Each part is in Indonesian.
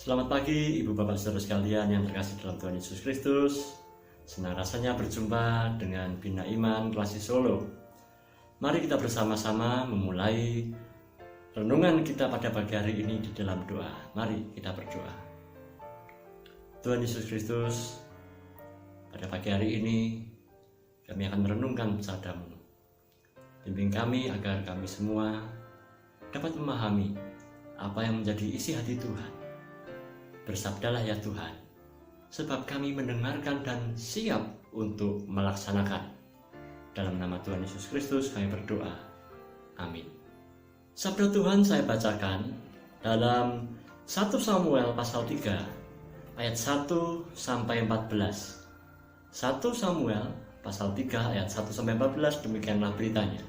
Selamat pagi Ibu Bapak Saudara sekalian yang terkasih dalam Tuhan Yesus Kristus. Senang rasanya berjumpa dengan Bina Iman Klasik Solo. Mari kita bersama-sama memulai renungan kita pada pagi hari ini di dalam doa. Mari kita berdoa. Tuhan Yesus Kristus, pada pagi hari ini kami akan merenungkan sabda-Mu. Bimbing kami agar kami semua dapat memahami apa yang menjadi isi hati Tuhan. Bersabdalah ya Tuhan, sebab kami mendengarkan dan siap untuk melaksanakan. Dalam nama Tuhan Yesus Kristus kami berdoa. Amin. Sabda Tuhan saya bacakan dalam 1 Samuel pasal 3 ayat 1 sampai 14. 1 Samuel pasal 3 ayat 1 sampai 14, demikianlah beritanya.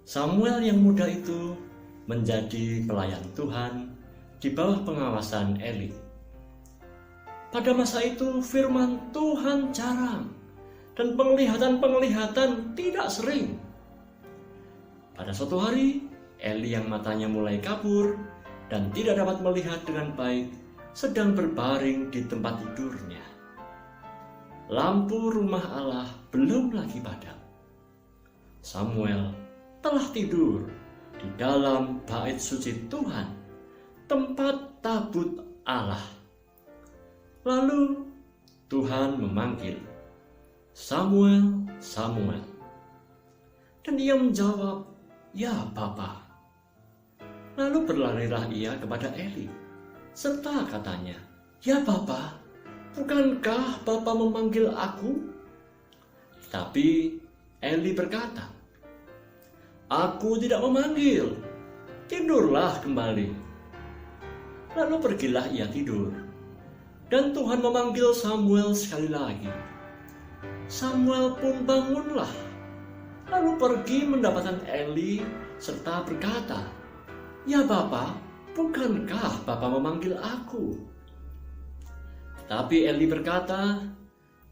Samuel yang muda itu menjadi pelayan Tuhan di bawah pengawasan Eli. Pada masa itu firman Tuhan jarang dan penglihatan tidak sering. Pada suatu hari, Eli yang matanya mulai kabur dan tidak dapat melihat dengan baik sedang berbaring di tempat tidurnya. Lampu rumah Allah belum lagi padam. Samuel telah tidur di dalam bait suci Tuhan, tempat tabut Allah. Lalu Tuhan memanggil, "Samuel, Samuel." Dan ia menjawab, "Ya Bapa." Lalu berlarilah ia kepada Eli, serta katanya, "Ya Bapa, bukankah Bapa memanggil aku?" Tapi Eli berkata, "Aku tidak memanggil, tidurlah kembali." Lalu pergilah ia tidur, dan Tuhan memanggil Samuel sekali lagi. Samuel pun bangunlah, lalu pergi mendapatkan Eli serta berkata, "Ya Bapa, bukankah Bapa memanggil aku?" Tetapi Eli berkata,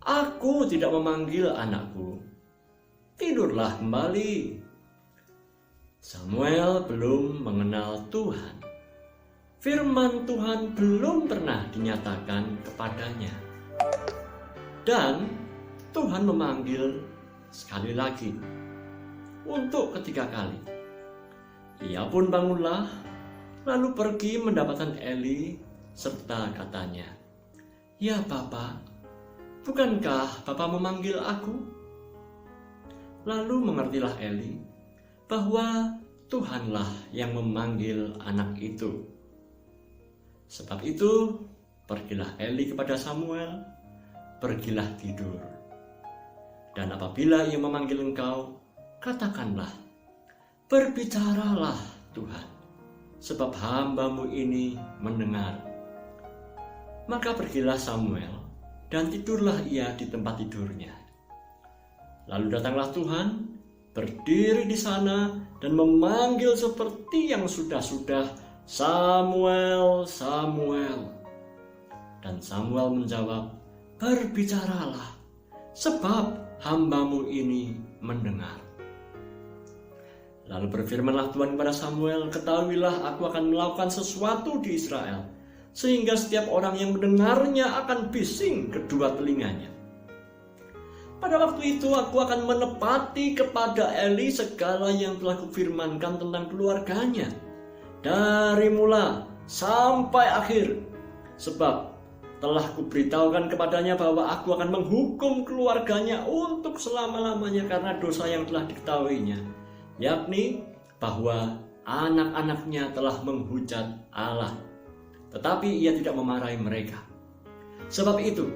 "Aku tidak memanggil anakku, tidurlah kembali." Samuel belum mengenal Tuhan. Firman Tuhan belum pernah dinyatakan kepadanya. Dan Tuhan memanggil sekali lagi, untuk ketiga kali. Ia pun bangunlah, lalu pergi mendapatkan Eli, serta katanya, "Ya Bapa, bukankah Bapa memanggil aku?" Lalu mengertilah Eli bahwa Tuhanlah yang memanggil anak itu. Sebab itu, pergilah Eli kepada Samuel, "Pergilah tidur. Dan apabila ia memanggil engkau, katakanlah, berbicaralah Tuhan, sebab hamba-Mu ini mendengar." Maka pergilah Samuel, dan tidurlah ia di tempat tidurnya. Lalu datanglah Tuhan, berdiri di sana, dan memanggil seperti yang sudah-sudah, "Samuel, Samuel." Dan Samuel menjawab, "Berbicaralah, sebab hamba-Mu ini mendengar." Lalu berfirmanlah Tuhan kepada Samuel, "Ketahuilah, aku akan melakukan sesuatu di Israel, sehingga setiap orang yang mendengarnya akan bising kedua telinganya. Pada waktu itu aku akan menepati kepada Eli segala yang telah kufirmankan tentang keluarganya, dari mula sampai akhir, sebab telah kuberitahukan kepadanya bahwa aku akan menghukum keluarganya untuk selama-lamanya karena dosa yang telah diketahuinya, yakni bahwa anak-anaknya telah menghujat Allah, tetapi ia tidak memarahi mereka. Sebab itu,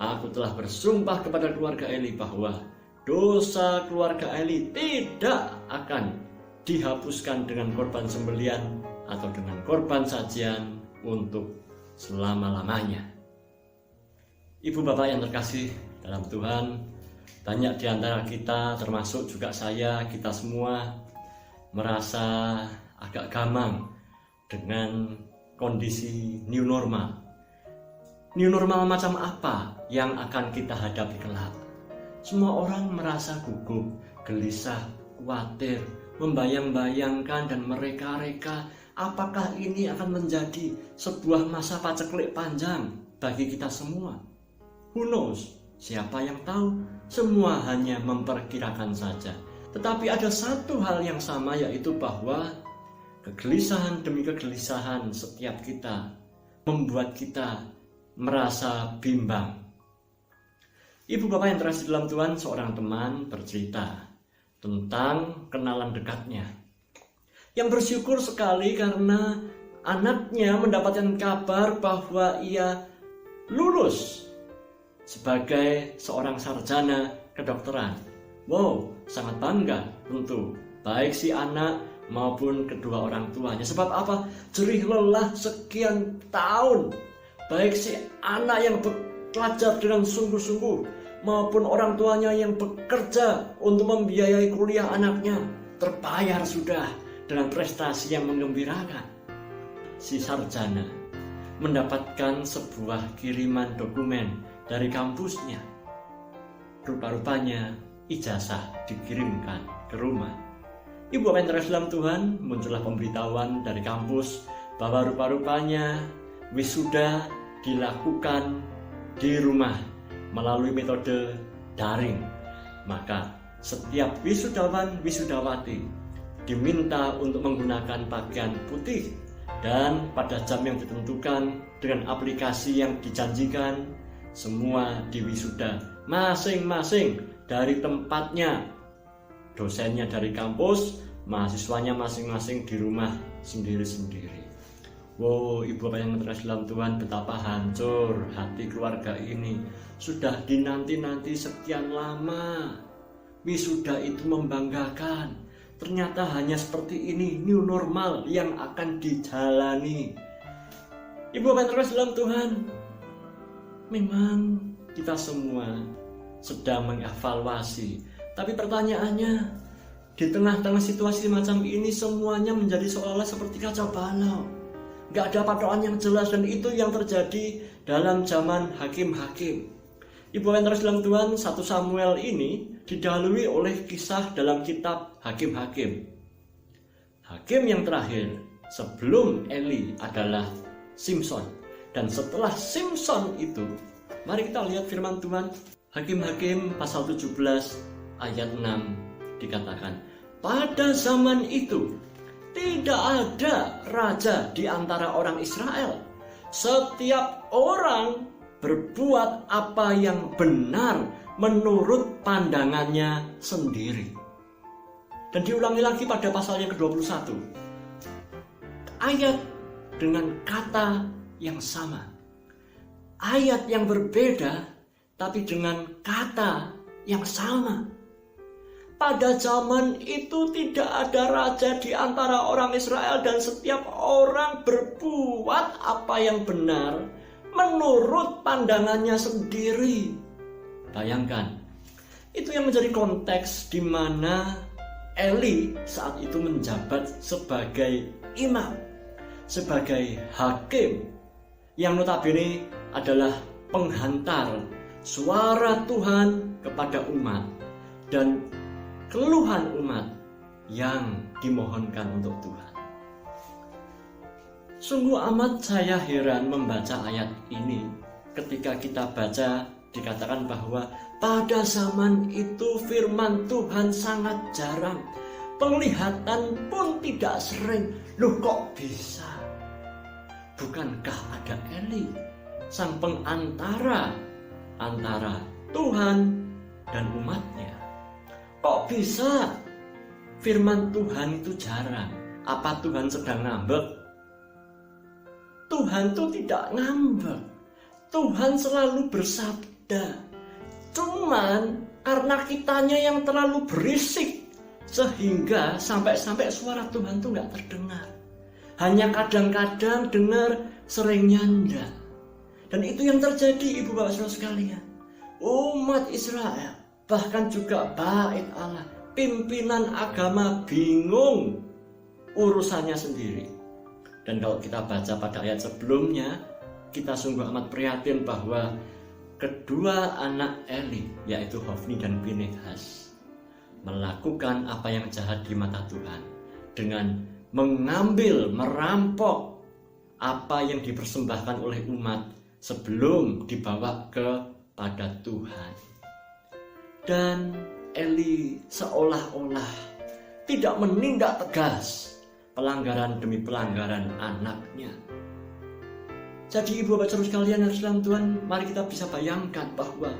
aku telah bersumpah kepada keluarga Eli bahwa dosa keluarga Eli tidak akan dihapuskan dengan korban sembelian atau dengan korban sajian untuk selama-lamanya." Ibu Bapak yang terkasih dalam Tuhan, banyak di antara kita, termasuk juga saya, kita semua merasa agak gamang dengan kondisi new normal. New normal macam apa yang akan kita hadapi kelak? Semua orang merasa gugup, gelisah, khawatir, membayang-bayangkan dan mereka-reka Apakah ini akan menjadi sebuah masa paceklik panjang bagi kita semua? Who knows? Siapa yang tahu? Semua hanya memperkirakan saja. Tetapi ada satu hal yang sama, yaitu bahwa kegelisahan demi kegelisahan setiap kita membuat kita merasa bimbang. Ibu bapak yang terkasih dalam Tuhan, seorang teman bercerita tentang kenalan dekatnya yang bersyukur sekali karena anaknya mendapatkan kabar bahwa ia lulus sebagai seorang sarjana kedokteran. Wow, sangat bangga tentu, baik si anak maupun kedua orang tuanya. Sebab apa? Jerih lelah sekian tahun, baik si anak yang belajar dengan sungguh-sungguh maupun orang tuanya yang bekerja untuk membiayai kuliah anaknya, terbayar sudah dengan prestasi yang menggembirakan. Si sarjana mendapatkan sebuah kiriman dokumen dari kampusnya. Rupa-rupanya ijazah dikirimkan ke rumah. Ibu bapak yang terkasih dalam Tuhan, muncullah pemberitahuan dari kampus bahwa rupa-rupanya wisuda dilakukan di rumah melalui metode daring. Maka setiap wisudawan wisudawati diminta untuk menggunakan pakaian putih dan pada jam yang ditentukan dengan aplikasi yang dijanjikan, semua diwisuda masing-masing dari tempatnya. Dosennya dari kampus, mahasiswanya masing-masing di rumah sendiri-sendiri. Wow, ibu bapak yang terkasih dalam Tuhan, betapa hancur hati keluarga ini. Sudah dinanti-nanti sekian lama. Wisuda itu membanggakan. Ternyata hanya seperti ini new normal yang akan dijalani. Ibu bapak yang terkasih dalam Tuhan, memang kita semua sedang mengevaluasi. Tapi pertanyaannya, di tengah-tengah situasi macam ini semuanya menjadi seolah-olah seperti kacau balau. Gak ada patokan yang jelas, dan itu yang terjadi dalam zaman hakim-hakim. Ibu bapak yang terkasih dalam Tuhan, 1 Samuel ini didahului oleh kisah dalam kitab Hakim-Hakim. Hakim yang terakhir sebelum Eli adalah Simson. Dan setelah Simson itu, mari kita lihat firman Tuhan. Hakim-Hakim pasal 17 ayat 6 dikatakan, pada zaman itu tidak ada raja di antara orang Israel. Setiap orang berbuat apa yang benar menurut pandangannya sendiri. Dan diulangi lagi pada pasal yang ke-21. Ayat dengan kata yang sama. Ayat yang berbeda tapi dengan kata yang sama. Pada zaman itu tidak ada raja di antara orang Israel, dan setiap orang berbuat apa yang benar menurut pandangannya sendiri. Bayangkan, itu yang menjadi konteks di mana Eli saat itu menjabat sebagai imam, sebagai hakim, yang notabene adalah penghantar suara Tuhan kepada umat dan keluhan umat yang dimohonkan untuk Tuhan. Sungguh amat saya heran membaca ayat ini. Ketika kita baca, dikatakan bahwa pada zaman itu firman Tuhan sangat jarang, penglihatan pun tidak sering. Loh, kok bisa? Bukankah ada Eli, sang pengantara antara Tuhan dan umatnya? Kok bisa firman Tuhan itu jarang? Apa Tuhan sedang ngambek? Tuhan itu tidak ngambek. Tuhan selalu bersabda. Cuman karena kitanya yang terlalu berisik, sehingga sampai-sampai suara Tuhan itu nggak terdengar. Hanya kadang-kadang dengar, seringnya enggak. Dan itu yang terjadi, ibu bapak saudara sekalian. Umat Israel, bahkan juga bait Allah, pimpinan agama bingung urusannya sendiri. Dan kalau kita baca pada ayat sebelumnya, kita sungguh amat prihatin bahwa kedua anak Eli, yaitu Hofni dan Pinehas, melakukan apa yang jahat di mata Tuhan dengan mengambil, merampok apa yang dipersembahkan oleh umat sebelum dibawa kepada Tuhan. Dan Eli seolah-olah tidak menindak tegas pelanggaran demi pelanggaran anaknya. Jadi ibu bapak saudara sekalian yang dalam Tuhan, mari kita bisa bayangkan bahwa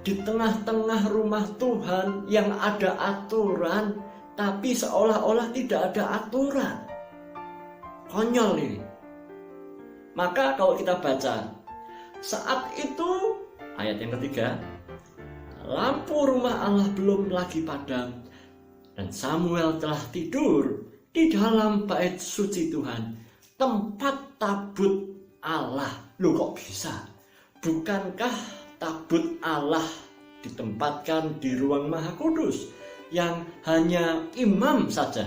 di tengah-tengah rumah Tuhan yang ada aturan, tapi seolah-olah tidak ada aturan. Konyol ini. Maka kalau kita baca, saat itu ayat yang ketiga, lampu rumah Allah belum lagi padam, dan Samuel telah tidur di dalam bait suci Tuhan, tempat tabut Allah. Loh kok bisa? Bukankah tabut Allah ditempatkan di ruang Maha Kudus yang hanya imam saja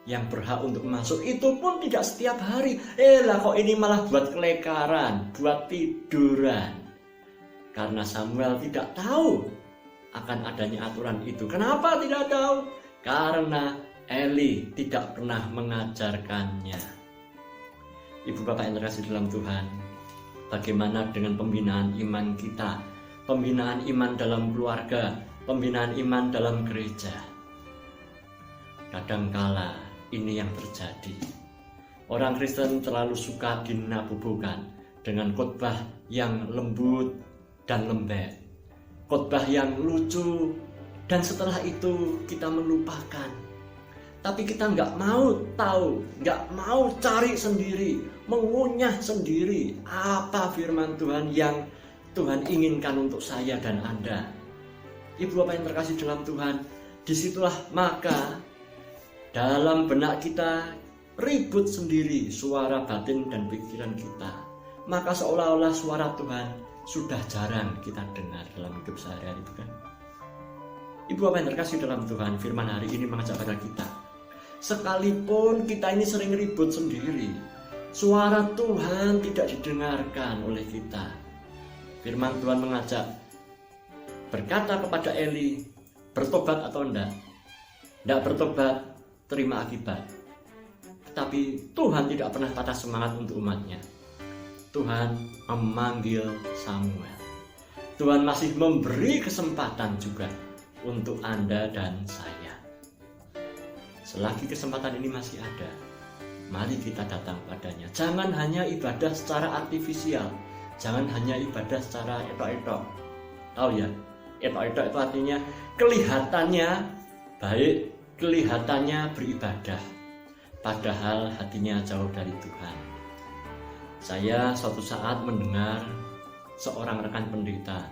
yang berhak untuk masuk, itu pun tidak setiap hari. Lah kok ini malah buat kelekaran, buat tiduran. Karena Samuel tidak tahu akan adanya aturan itu. Kenapa tidak tahu? Karena Eli tidak pernah mengajarkannya. Ibu bapak yang terkasih dalam Tuhan, bagaimana dengan pembinaan iman kita? Pembinaan iman dalam keluarga, pembinaan iman dalam gereja. Kadangkala ini yang terjadi. Orang Kristen terlalu suka dinabubukan dengan khotbah yang lembut dan lembek, khotbah yang lucu, dan setelah itu kita melupakan. Tapi kita nggak mau tahu, nggak mau cari sendiri, mengunyah sendiri apa firman Tuhan yang Tuhan inginkan untuk saya dan Anda. Ibu bapak yang terkasih dalam Tuhan, disitulah maka dalam benak kita ribut sendiri suara batin dan pikiran kita. Maka seolah-olah suara Tuhan sudah jarang kita dengar dalam hidup sehari-hari, bukan? Ibu bapak yang terkasih dalam Tuhan, firman hari ini mengajak pada kita, sekalipun kita ini sering ribut sendiri, suara Tuhan tidak didengarkan oleh kita. Firman Tuhan mengajak, berkata kepada Eli, bertobat atau enggak? Enggak bertobat, terima akibat. Tetapi Tuhan tidak pernah patah semangat untuk umatnya. Tuhan memanggil Samuel. Tuhan masih memberi kesempatan juga untuk Anda dan saya. Selagi kesempatan ini masih ada, mari kita datang padanya. Jangan hanya ibadah secara artifisial, jangan hanya ibadah secara etok-etok. Tahu ya, etok-etok itu artinya kelihatannya baik, kelihatannya beribadah, padahal hatinya jauh dari Tuhan. Saya suatu saat mendengar seorang rekan pendeta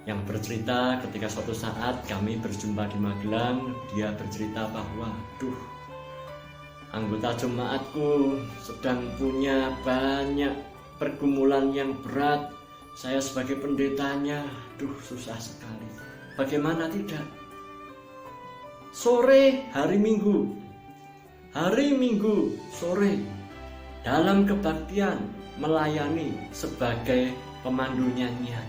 yang bercerita ketika suatu saat kami berjumpa di Magelang. Dia bercerita bahwa, anggota jemaatku sedang punya banyak pergumulan yang berat. Saya sebagai pendetanya, susah sekali. Bagaimana tidak? Sore hari Minggu sore, dalam kebaktian melayani sebagai pemandu nyanyian.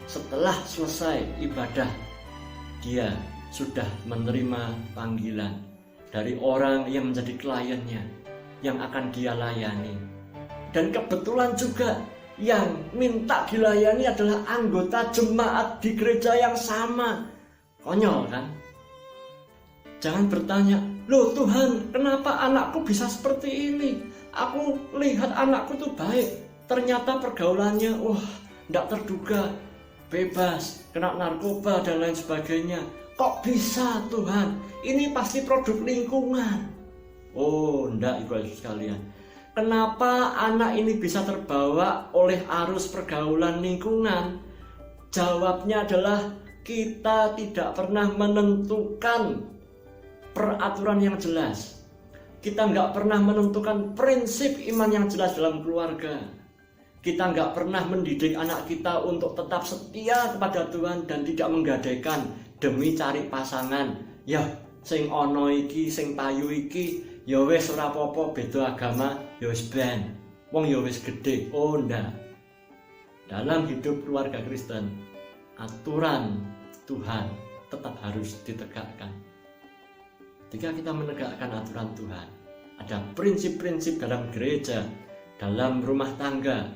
Setelah selesai ibadah, dia sudah menerima panggilan dari orang yang menjadi kliennya, yang akan dia layani. Dan kebetulan juga yang minta dilayani adalah anggota jemaat di gereja yang sama. Konyol kan? Jangan bertanya, loh Tuhan, kenapa anakku bisa seperti ini? Aku lihat anakku tuh baik, ternyata pergaulannya, tidak terduga, bebas, kena narkoba dan lain sebagainya. Kok bisa Tuhan? Ini pasti produk lingkungan. Enggak, ibu sekalian. Kenapa anak ini bisa terbawa oleh arus pergaulan lingkungan? Jawabnya adalah kita tidak pernah menentukan peraturan yang jelas. Kita nggak pernah menentukan prinsip iman yang jelas dalam keluarga. Kita nggak pernah mendidik anak kita untuk tetap setia kepada Tuhan dan tidak menggadaikan demi cari pasangan. Ya, sing ono iki, sing payu iki, ya wis ora apa-apa, beda agama, ya wis ben. Wong ya wis gede. Ndak. Dalam hidup keluarga Kristen, aturan Tuhan tetap harus ditegakkan. Ketika kita menegakkan aturan Tuhan, ada prinsip-prinsip dalam gereja, dalam rumah tangga,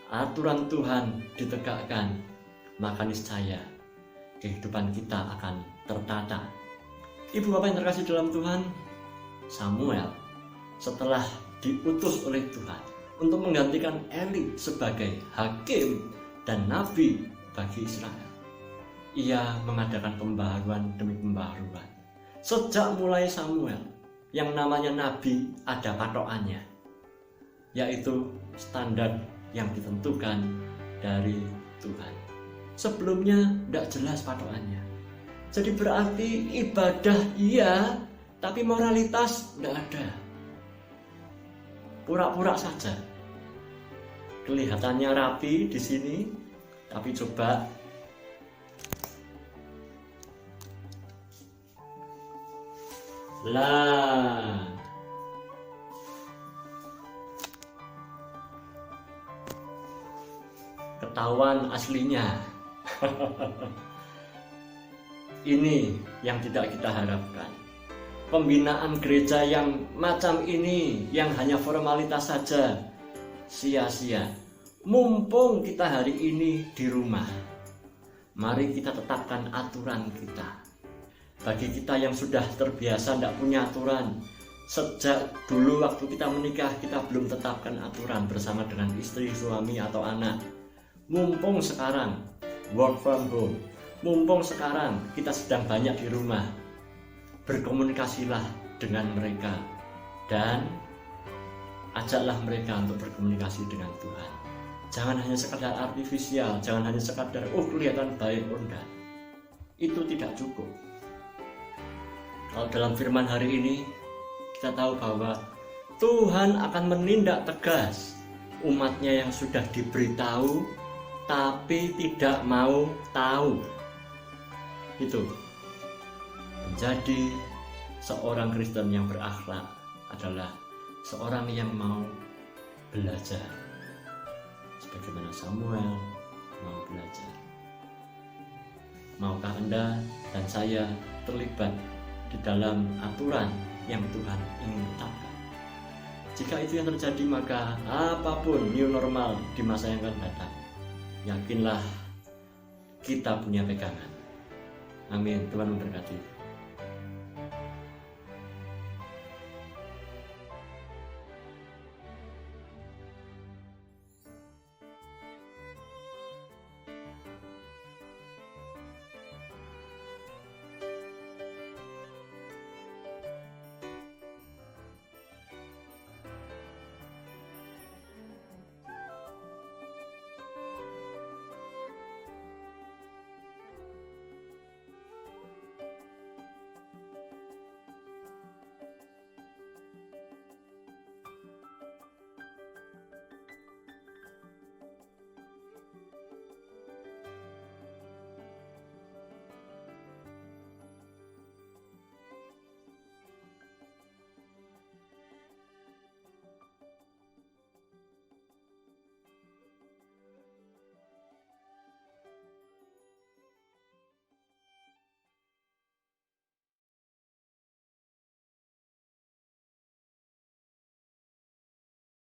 aturan Tuhan ditegakkan, maka niscaya kehidupan kita akan tertata. Ibu bapak yang terkasih dalam Tuhan, Samuel setelah diutus oleh Tuhan untuk menggantikan Eli sebagai hakim dan nabi bagi Israel, ia mengadakan pembaharuan demi pembaharuan. Sejak mulai Samuel, yang namanya nabi ada patokannya, yaitu standar yang ditentukan dari Tuhan. Sebelumnya tidak jelas patokannya. Jadi berarti ibadah iya, tapi moralitas tidak ada. Pura-pura saja. Kelihatannya rapi di sini, tapi coba lah, ketahuan aslinya. Ini yang tidak kita harapkan. Pembinaan gereja yang macam ini, yang hanya formalitas saja, sia-sia. Mumpung kita hari ini di rumah, mari kita tetapkan aturan kita. Bagi kita yang sudah terbiasa tidak punya aturan, sejak dulu waktu kita menikah kita belum tetapkan aturan bersama dengan istri, suami atau anak. Mumpung sekarang work from home, mumpung sekarang kita sedang banyak di rumah, berkomunikasilah dengan mereka dan ajaklah mereka untuk berkomunikasi dengan Tuhan. Jangan hanya sekadar artifisial, jangan hanya sekadar kelihatan baik, enggak. Itu tidak cukup. Kalau dalam firman hari ini kita tahu bahwa Tuhan akan menindak tegas umatnya yang sudah diberitahu tapi tidak mau tahu. Itu menjadi seorang Kristen yang berakhlak adalah seorang yang mau belajar, sebagaimana Samuel mau belajar. Maukah Anda dan saya terlibat di dalam aturan yang Tuhan ingin tetapkan? Jika itu yang terjadi, maka apapun new normal di masa yang akan datang, yakinlah kita punya pegangan. Amin. Tuhan memberkati.